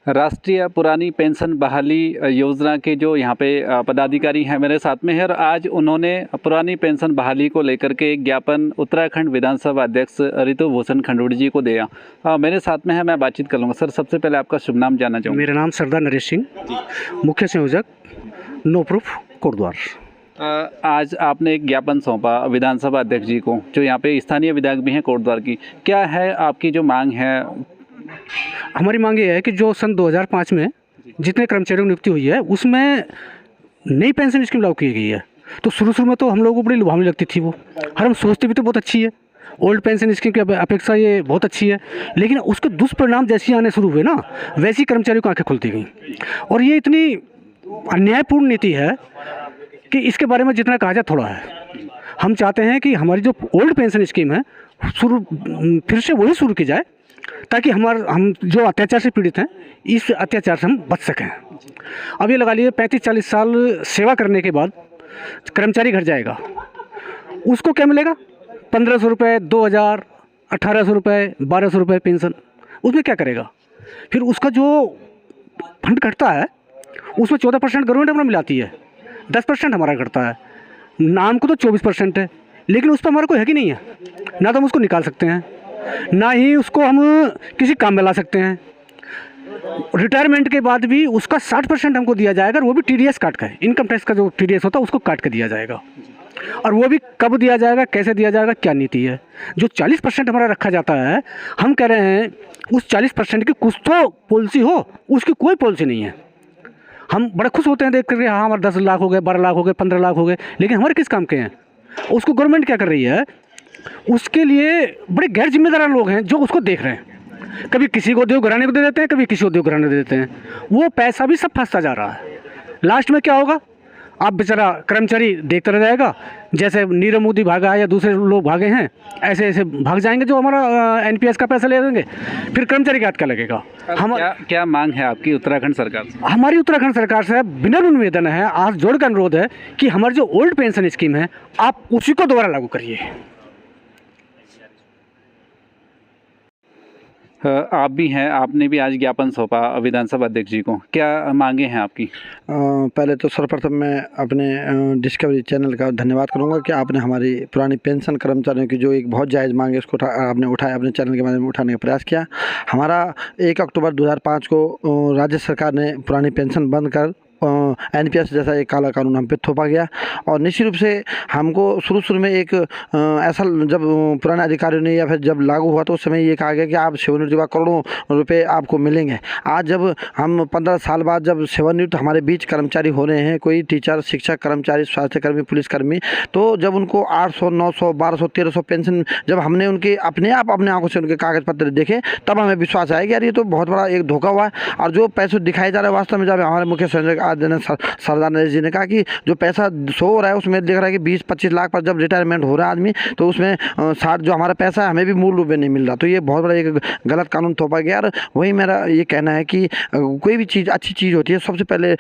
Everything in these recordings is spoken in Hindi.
राष्ट्रीय पुरानी पेंशन बहाली योजना के जो यहाँ पे पदाधिकारी हैं मेरे साथ में है, और आज उन्होंने पुरानी पेंशन बहाली को लेकर के एक ज्ञापन उत्तराखंड विधानसभा अध्यक्ष ऋतु भूषण खंडूड़ी जी को दिया। मेरे साथ में है, मैं बातचीत कर लूँगा। सर, सबसे पहले आपका शुभ नाम जानना चाहूँगा। मेरा नाम सरदार नरेश सिंह, मुख्य संयोजक नो प्रूफ कोटद्वार। आज आपने एक ज्ञापन सौंपा विधानसभा अध्यक्ष जी को, जो यहाँ पे स्थानीय विधायक भी हैं कोटद्वार की। क्या है आपकी जो मांग है? हमारी मांग ये है कि जो सन 2005 में जितने कर्मचारियों की नियुक्ति हुई है उसमें नई पेंशन स्कीम लागू की गई है। तो शुरू में तो हम लोगों को बड़ी लुभावनी लगती थी वो, और हम सोचते भी तो बहुत अच्छी है, ओल्ड पेंशन स्कीम की अपेक्षा ये बहुत अच्छी है। लेकिन उसके दुष्परिणाम जैसे आने शुरू हुए ना, वैसी कर्मचारियों की आँखें खुलती गई। और ये इतनी अन्यायपूर्ण नीति है कि इसके बारे में जितना कहा जाए थोड़ा है। हम चाहते हैं कि हमारी जो ओल्ड पेंशन स्कीम है फिर से वही शुरू की जाए, ताकि हम जो अत्याचार से पीड़ित हैं इस अत्याचार से हम बच सकें। अब ये लगा लीजिए 35-40 साल सेवा करने के बाद कर्मचारी घर जाएगा, उसको क्या मिलेगा? 1500 रुपये, 2000, 1800 रुपये, 1200 रुपये पेंशन। उसमें क्या करेगा? फिर उसका जो फंड कटता है उसमें 14% गवर्नमेंट हमें मिलाती है, 10% हमारा कटता है। नाम को तो 24% है, लेकिन उस पर हमारा कोई हक ही नहीं है। ना तो हम उसको निकाल सकते हैं, ना ही उसको हम किसी काम में ला सकते हैं। रिटायरमेंट के बाद भी उसका 60% हमको दिया जाएगा, और वो भी TDS काट कर, इनकम टैक्स का जो TDS होता है उसको काट कर दिया जाएगा। और वो भी कब दिया जाएगा, कैसे दिया जाएगा, क्या नीति है? जो 40% हमारा रखा जाता है, हम कह रहे हैं उस 40% की कुछ तो पॉलिसी हो, उसकी कोई पॉलिसी नहीं है। हम बड़े खुश होते हैं देख करके, हाँ हमारे 10 लाख हो गए, 12 लाख हो गए, 15 लाख हो गए, लेकिन हमारे किस काम के हैं? उसको गवर्नमेंट क्या कर रही है? उसके लिए बड़े गैर जिम्मेदार लोग हैं जो उसको देख रहे हैं। कभी किसी को उद्योग घराने को दे देते हैं, कभी किसी उद्योग घराने दे देते हैं। वो पैसा भी सब फंसता जा रहा है। लास्ट में क्या होगा? आप बेचारा कर्मचारी देखता रह जाएगा, जैसे नीरव मोदी भागा है या दूसरे लोग भागे हैं, ऐसे ऐसे भाग जाएंगे जो हमारा NPS का पैसा ले लेंगे। फिर कर्मचारी का हाथ क्या लगेगा? हम क्या मांग है आपकी उत्तराखंड सरकार से? हमारी उत्तराखंड सरकार से विनम्र निवेदन है, आज जोड़ का अनुरोध है कि हमारी जो ओल्ड पेंशन स्कीम है आप उसी को दोबारा लागू करिए। आप भी हैं, आपने भी आज ज्ञापन सौंपा विधानसभा अध्यक्ष जी को। क्या मांगे हैं आपकी? पहले तो सर्वप्रथम मैं अपने डिस्कवरी चैनल का धन्यवाद करूंगा कि आपने हमारी पुरानी पेंशन कर्मचारियों की जो एक बहुत जायज़ मांग है उसको आपने उठाया, अपने चैनल के माध्यम से उठाने का प्रयास किया। हमारा 1 अक्टूबर 2005 को राज्य सरकार ने पुरानी पेंशन बंद कर NPS जैसा एक काला कानून हम पे थोपा गया। और निश्चित रूप से हमको शुरू में एक ऐसा, जब पुराने अधिकारियों ने या फिर जब लागू हुआ तो उस समय ये कहा गया कि आप सेवानिवृत्ति करोड़ों रुपए आपको मिलेंगे। आज जब हम 15 साल बाद जब सेवानिवृत्त हमारे बीच कर्मचारी हो रहे हैं, कोई टीचर, शिक्षक कर्मचारी, स्वास्थ्यकर्मी, पुलिसकर्मी, तो जब उनको 800, 900, 1200, 1300 पेंशन जब हमने उनके अपने आंखों से उनके कागज पत्र देखे, तब हमें विश्वास आया कि यार ये तो बहुत बड़ा एक धोखा हुआ है। और जो पैसे दिखाए जा रहे हैं वास्तव में, जब हमारे मुख्य संयोजक सरदार नरेश जी ने कहा कि जो पैसा शो हो रहा है उसमें दिख रहा है कि 20-25 लाख पर जब रिटायरमेंट हो रहा है आदमी, तो उसमें 60 जो हमारा पैसा है हमें भी मूल रूप में नहीं मिल रहा। तो ये बहुत बड़ा एक गलत कानून थोपा गया। और वही मेरा ये कहना है कि कोई भी चीज़ अच्छी चीज़ होती है सबसे पहले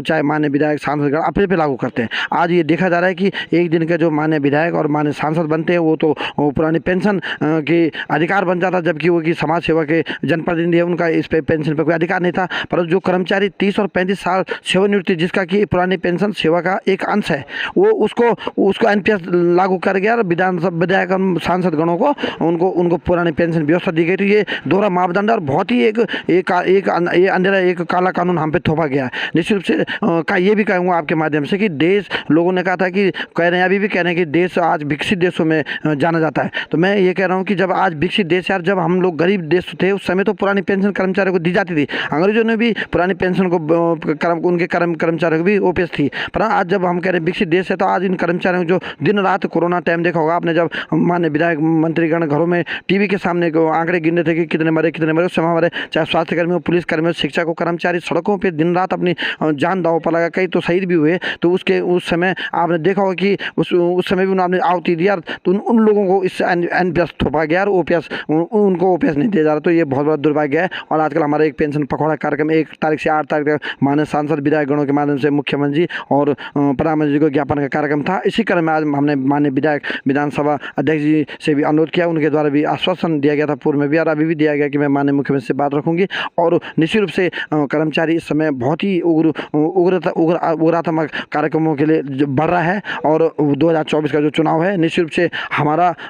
चाहे मान्य विधायक, सांसद अपने पे लागू करते हैं। आज ये देखा जा रहा है कि एक दिन के जो मान्य विधायक और मान्य सांसद बनते हैं वो तो पुरानी पेंशन के अधिकार बन जाता, जबकि वो कि समाज सेवा के जनप्रतिनिधि है उनका इस पे पेंशन पर कोई अधिकार नहीं था। पर जो कर्मचारी 30 और 35 साल सेवानिवृत्ति, जिसका कि पुरानी पेंशन सेवा का एक अंश है, वो उसको NPS लागू कर गया और विधायक सांसद गणों को उनको पुरानी पेंशन व्यवस्था दी गई। तो ये दोहरा मापदंड और बहुत ही एक अंधेरा एक काला कानून हम पे थोपा गया है। निश्चित रूप से ये भी कहूँगा आपके माध्यम से कि देश, लोगों ने कहा था कि कह रहे हैं, अभी भी कह रहे हैं कि देश आज विकसित देशों में जाना जाता है। तो मैं ये कह रहा हूँ कि जब आज विकसित देश, यार जब हम लोग गरीब देश थे उस समय तो पुरानी पेंशन कर्मचारियों को दी जाती थी। अंग्रेजों ने भी पुरानी पेंशन को उनके कर्मचारियों को भी OPS थी। पर आज जब हम कह रहे हैं विकसित देश है, तो आज इन कर्मचारियों जो दिन रात कोरोना टाइम देखा होगा आपने, जब मान्य विधायक मंत्रीगण घरों में टीवी के सामने आंकड़े गिनते थे कि कितने मरे उस समय हमारे चाहे स्वास्थ्यकर्मी हो, पुलिसकर्मी, शिक्षक हो, कर्मचारी सड़कों पर दिन रात अपनी जान दांव पर लगा, कई तो शहीद भी हुए। तो उस समय आपने देखा होगा कि उस समय भी उन्होंने आहुति दिया, तो उन लोगों को इस NPS थोपा गया और उनको OPS नहीं दिया जा रहा। तो ये बहुत बड़ा दुर्भाग्य है। और आजकल हमारा एक पेंशन पखवाड़ा कार्यक्रम 1 तारीख से 8 तारीख तक माननीय सांसद विधायकगणों के माध्यम से मुख्यमंत्री और प्रधानमंत्री को ज्ञापन का कार्यक्रम था। इसी क्रम में आज हमने माननीय विधायक विधानसभा अध्यक्ष जी से भी अनुरोध किया, उनके द्वारा भी आश्वासन दिया गया था पूर्व में भी और अभी भी दिया गया कि मैं माननीय मुख्यमंत्री से बात रखूंगी। और निश्चित रूप से कर्मचारी इस समय बहुत ही उग्रात्मक कार्यक्रमों के लिए बढ़ रहा है और 2024 का जो चुनाव है निश्चित रूप से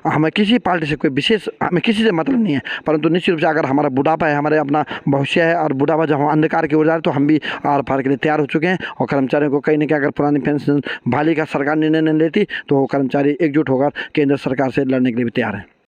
हमें किसी पार्टी से कोई विशेष हमें किसी से मतलब नहीं है, परंतु निश्चित रूप से अगर हमारा बुढ़ापा है, हमारे अपना भविष्य है और बुढ़ापा जब हम अंधकार की ओर जा रहे हैं तो हम भी आर पार के लिए तैयार हो चुके हैं। और कर्मचारियों को कहीं ना कहीं अगर पुरानी पेंशन बहाली का सरकार निर्णय नहीं लेती तो कर्मचारी एकजुट होकर केंद्र सरकार से लड़ने के लिए भी तैयार है।